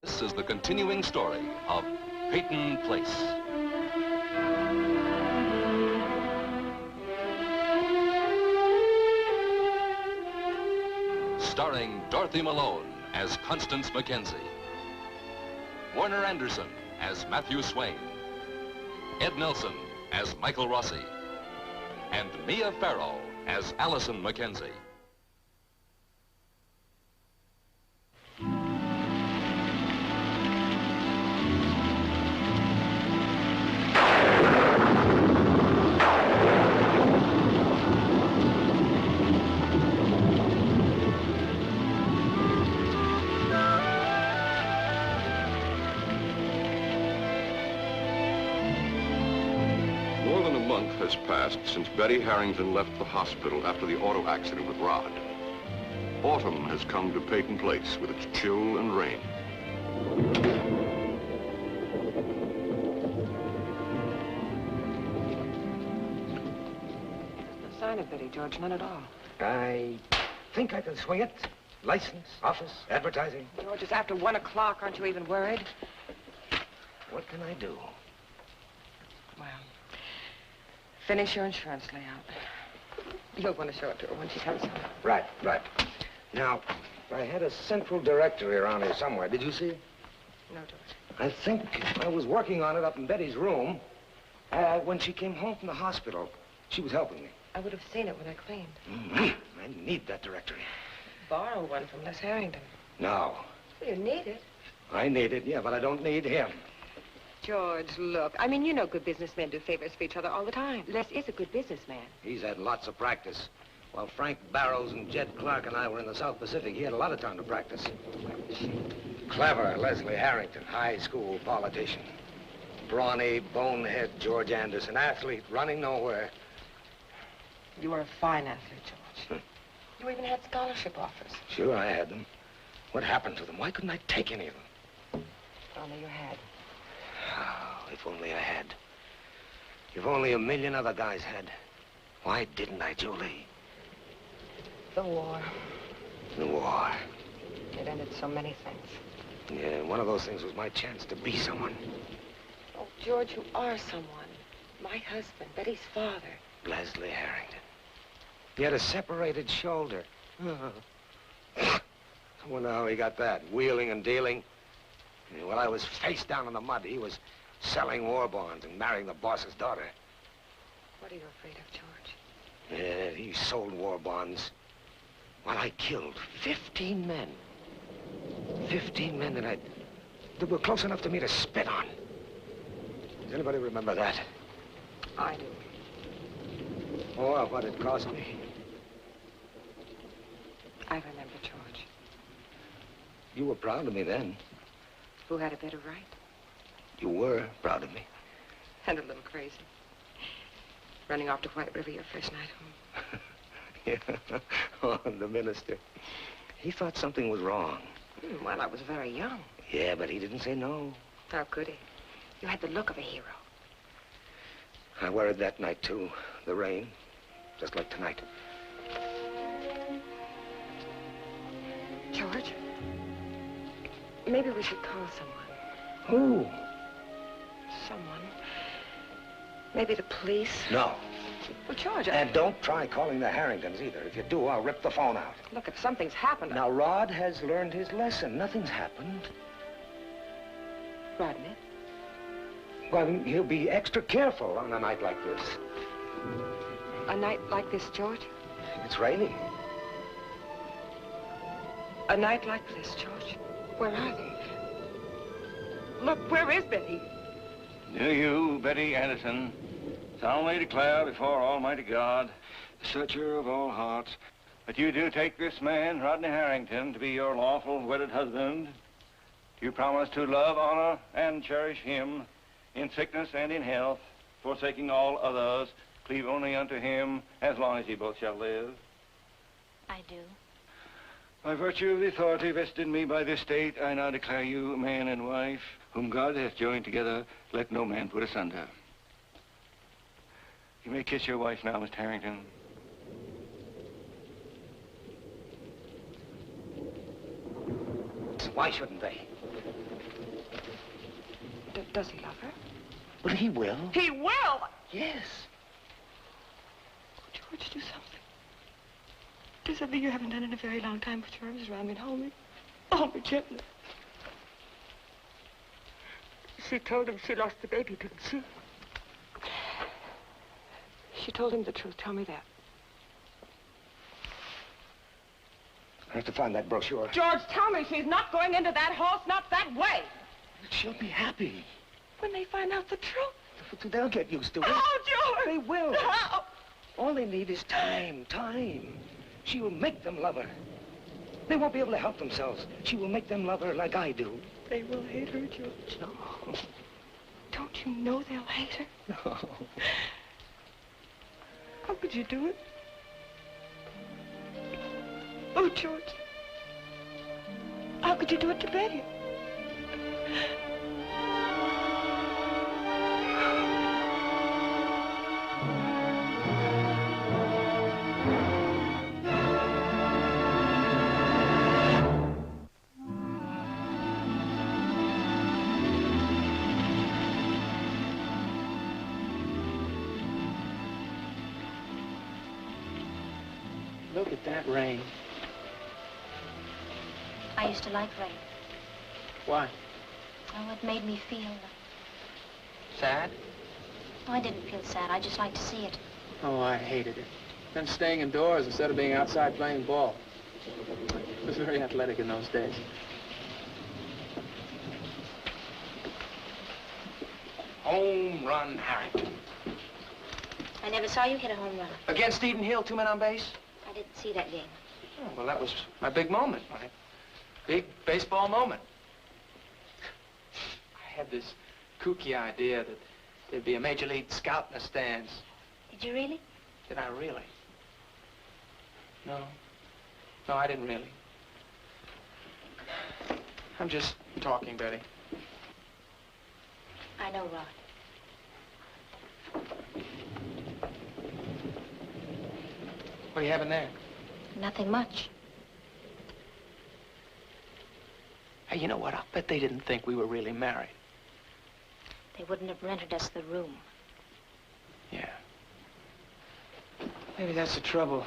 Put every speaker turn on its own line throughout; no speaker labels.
This is the continuing story of Peyton Place. Starring Dorothy Malone as Constance Mackenzie, Warner Anderson as Matthew Swain, Ed Nelson as Michael Rossi, and Mia Farrow as Allison Mackenzie.
Has passed since Betty Harrington left the hospital after the auto accident with Rod. Autumn has come to Peyton Place with its chill and rain.
No sign of Betty, George, none at all.
I think I can swing it. License, office, advertising.
George, it's after 1 o'clock. Aren't you even worried?
What can I do?
Well, finish your insurance layout. You'll want to show it to her when she comes home.
Right. Now, I had a central directory around here somewhere. Did you see it?
No, George.
I think I was working on it up in Betty's room. When she came home from the hospital, she was helping me.
I would have seen it when I cleaned.
I need that directory.
Borrow one from Les Harrington.
No.
Well, you need it.
I need it, yeah, but I don't need him.
George, look. I mean, you know good businessmen do favors for each other all the time. Les is a good businessman.
He's had lots of practice. While Frank Barrows and Jed Clark and I were in the South Pacific, he had a lot of time to practice. Clever Leslie Harrington, high school politician. Brawny, bonehead George Anderson, athlete, running nowhere.
You were a fine athlete, George. You even had scholarship offers.
Sure, I had them. What happened to them? Why couldn't I take any of them?
Only you had.
Oh, if only I had. If only a million other guys had. Why didn't I, Julie?
The war.
The war.
It ended so many things.
Yeah, one of those things was my chance to be someone.
Oh, George, you are someone. My husband, Betty's father.
Leslie Harrington. He had a separated shoulder. I wonder how he got that. Wheeling and dealing. While I was face down in the mud, he was selling war bonds and marrying the boss's daughter.
What are you afraid of, George?
Yeah, he sold war bonds. While I killed 15 men. 15 men that were close enough to me to spit on. Does anybody remember that?
I do.
Oh, what it cost me.
I remember, George.
You were proud of me then.
Who had a better right?
You were proud of me.
And a little crazy. Running off to White River your first night home.
Yeah. Oh, the minister. He thought something was wrong.
Well, I was very young.
Yeah, but he didn't say no.
How could he? You had the look of a hero.
I worried that night, too. The rain. Just like tonight.
George? Maybe we should call someone.
Who?
Someone. Maybe the police.
No.
Well, George,
And don't try calling the Harringtons either. If you do, I'll rip the phone out.
Look, if something's happened...
Now, Rod has learned his lesson. Nothing's happened.
Rodney?
Well, he'll be extra careful on a night like this.
A night like this, George?
It's raining.
A night like this, George? Where are they? Look, where is Betty?
Do you, Betty Anderson, solemnly declare before Almighty God, the searcher of all hearts, that you do take this man, Rodney Harrington, to be your lawful wedded husband? Do you promise to love, honor, and cherish him in sickness and in health, forsaking all others, cleave only unto him as long as ye both shall live?
I do.
By virtue of the authority vested in me by this state, I now declare you man and wife, whom God hath joined together, let no man put asunder. You may kiss your wife now, Mr. Harrington.
Why shouldn't they?
Does he love her?
Well, he will.
He will!
Yes.
George, do something. Do something you haven't done in a very long time. Put your arms around me and hold me. Hold me gently. She told him she lost the baby, didn't she? She told him the truth. Tell me that.
I have to find that brochure.
George, tell me she's not going into that house, not that way.
She'll be happy.
When they find out the truth.
They'll get used to it.
Oh, George!
They will.
How?
All they need is time. She will make them love her. They won't be able to help themselves. She will make them love her like I do.
They will hate her, George.
No.
Don't you know they'll hate her?
No.
How could you do it? Oh, George. How could you do it to Betty?
Look at that rain.
I used to like rain.
Why?
Oh, it made me feel...
Sad?
Oh, I didn't feel sad. I just liked to see it.
Oh, I hated it. Then staying indoors instead of being outside playing ball. I was very athletic in those days.
Home run, Harrington.
I never saw you hit a home run.
Against Eden Hill, 2 men on base?
I didn't see that game.
Oh, well, that was my big moment, my big baseball moment. I had this kooky idea that there'd be a major league scout in the stands.
Did you really?
Did I really? No. No, I didn't really. I'm just talking, Betty.
I know, Rod.
What are you having there?
Nothing much.
Hey, you know what? I'll bet they didn't think we were really married.
They wouldn't have rented us the room.
Yeah. Maybe that's the trouble.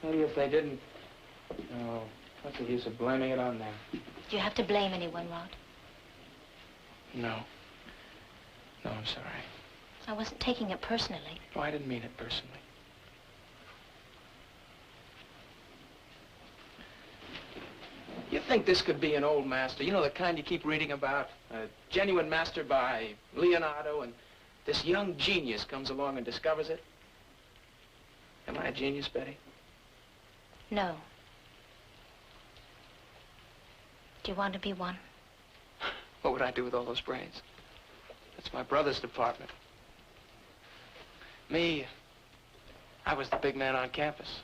Maybe if they didn't... Oh, what's the use of blaming it on them?
Do you have to blame anyone, Rod?
No. No, I'm sorry.
I wasn't taking it personally.
Oh, I didn't mean it personally. You think this could be an old master? You know, the kind you keep reading about? A genuine master by Leonardo, and this young genius comes along and discovers it? Am I a genius, Betty?
No. Do you want to be one?
What would I do with all those brains? That's my brother's department. Me, I was the big man on campus.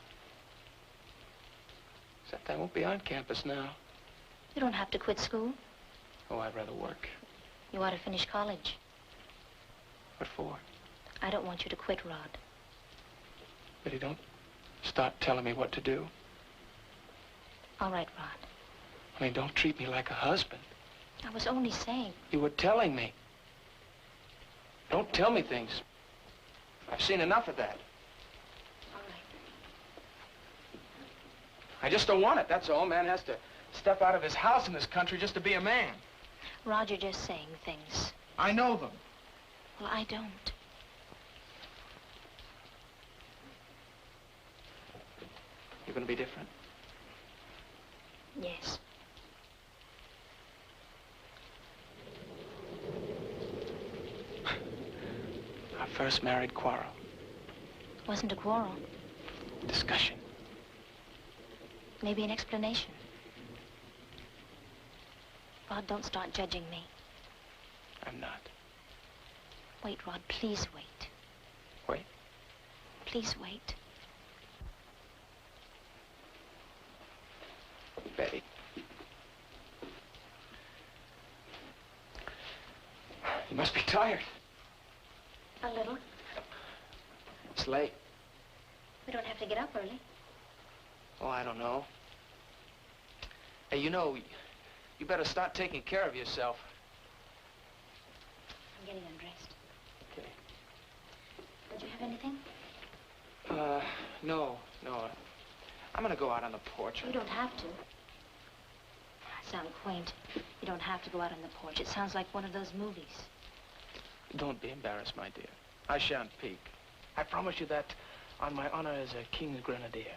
Except I won't be on campus now.
You don't have to quit school.
Oh, I'd rather work.
You ought to finish college.
What for?
I don't want you to quit, Rod.
Betty, don't start telling me what to do.
All right, Rod.
I mean, don't treat me like a husband.
I was only saying.
You were telling me. Don't tell me things. I've seen enough of that.
All right.
I just don't want it, that's all. Man has to step out of his house in this country just to be a man.
Rod, you're just saying things.
I know them.
Well, I don't.
You're going to be different.
Yes.
Our first married quarrel.
Wasn't a quarrel.
Discussion.
Maybe an explanation. Rod, don't start judging me.
I'm not.
Wait, Rod, please wait.
Wait.
Please wait.
Betty. You must be tired.
A little.
It's late.
We don't have to get up early.
Oh, I don't know. Hey, you know, you better start taking care of yourself.
getting undressed.
Okay.
Don't you have anything?
No. I'm gonna go out on the porch.
You don't have to. I sound quaint. You don't have to go out on the porch. It sounds like one of those movies.
Don't be embarrassed, my dear. I shan't peek. I promise you that on my honor as a king's grenadier.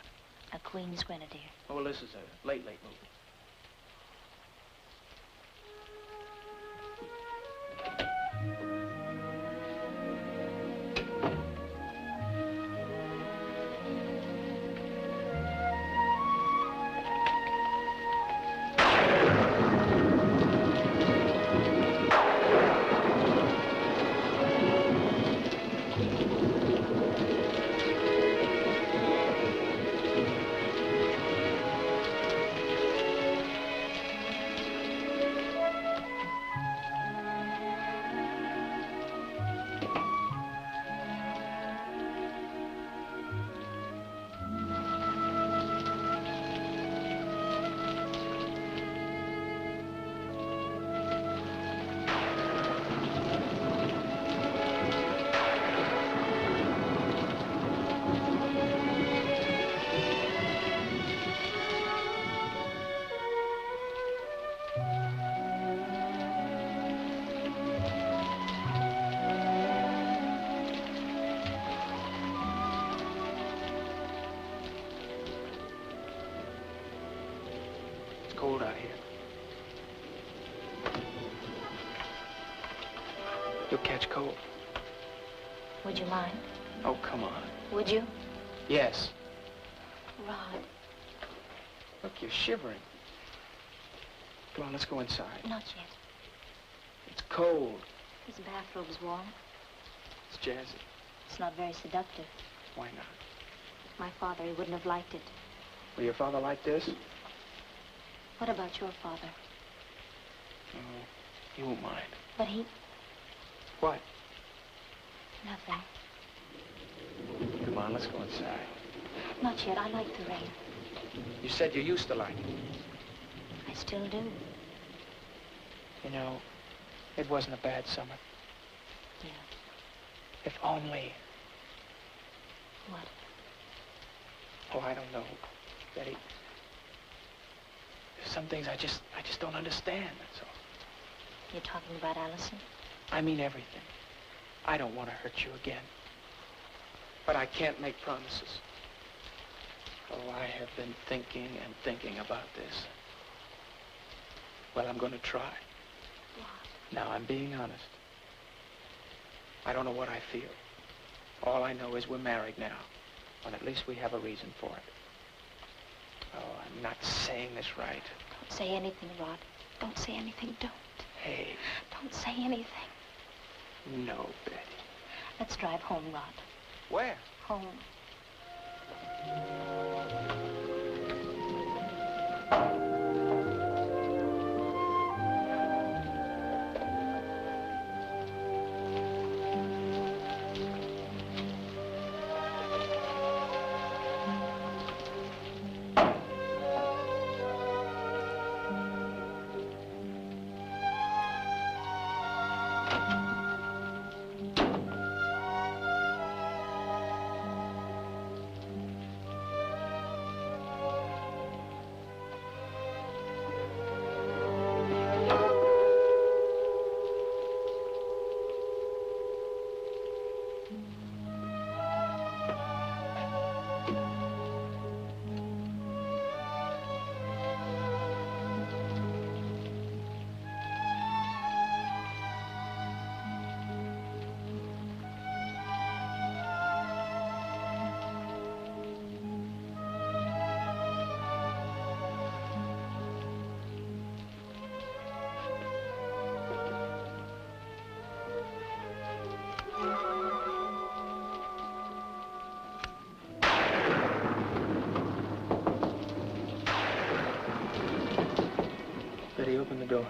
A queen's grenadier.
Oh, well, this is a late movie. Cold out here. You'll catch cold.
Would you mind?
Oh, come on.
Would you?
Yes.
Rod.
Look, you're shivering. Come on, let's go inside.
Not yet.
It's cold.
This bathrobe's warm.
It's jazzy.
It's not very seductive.
Why not?
My father, he wouldn't have liked it.
Will your father like this?
What about your father?
Oh, he won't mind.
But he...
What?
Nothing.
Come on, let's go inside.
Not yet. I like the rain.
You said you used to like it.
I still do.
You know, it wasn't a bad summer.
Yeah.
If only...
What?
Oh, I don't know, Betty. There's some things I just don't understand, that's all.
You're talking about Allison?
I mean everything. I don't want to hurt you again. But I can't make promises. Oh, I have been thinking and thinking about this. Well, I'm going to try.
What?
Now, I'm being honest. I don't know what I feel. All I know is we're married now. Well, at least we have a reason for it. Oh, I'm not saying this right.
Don't say anything, Rod. Don't say anything. Don't.
Hey.
Don't say anything.
No, Betty.
Let's drive home, Rod.
Where?
Home. Betty, open the door.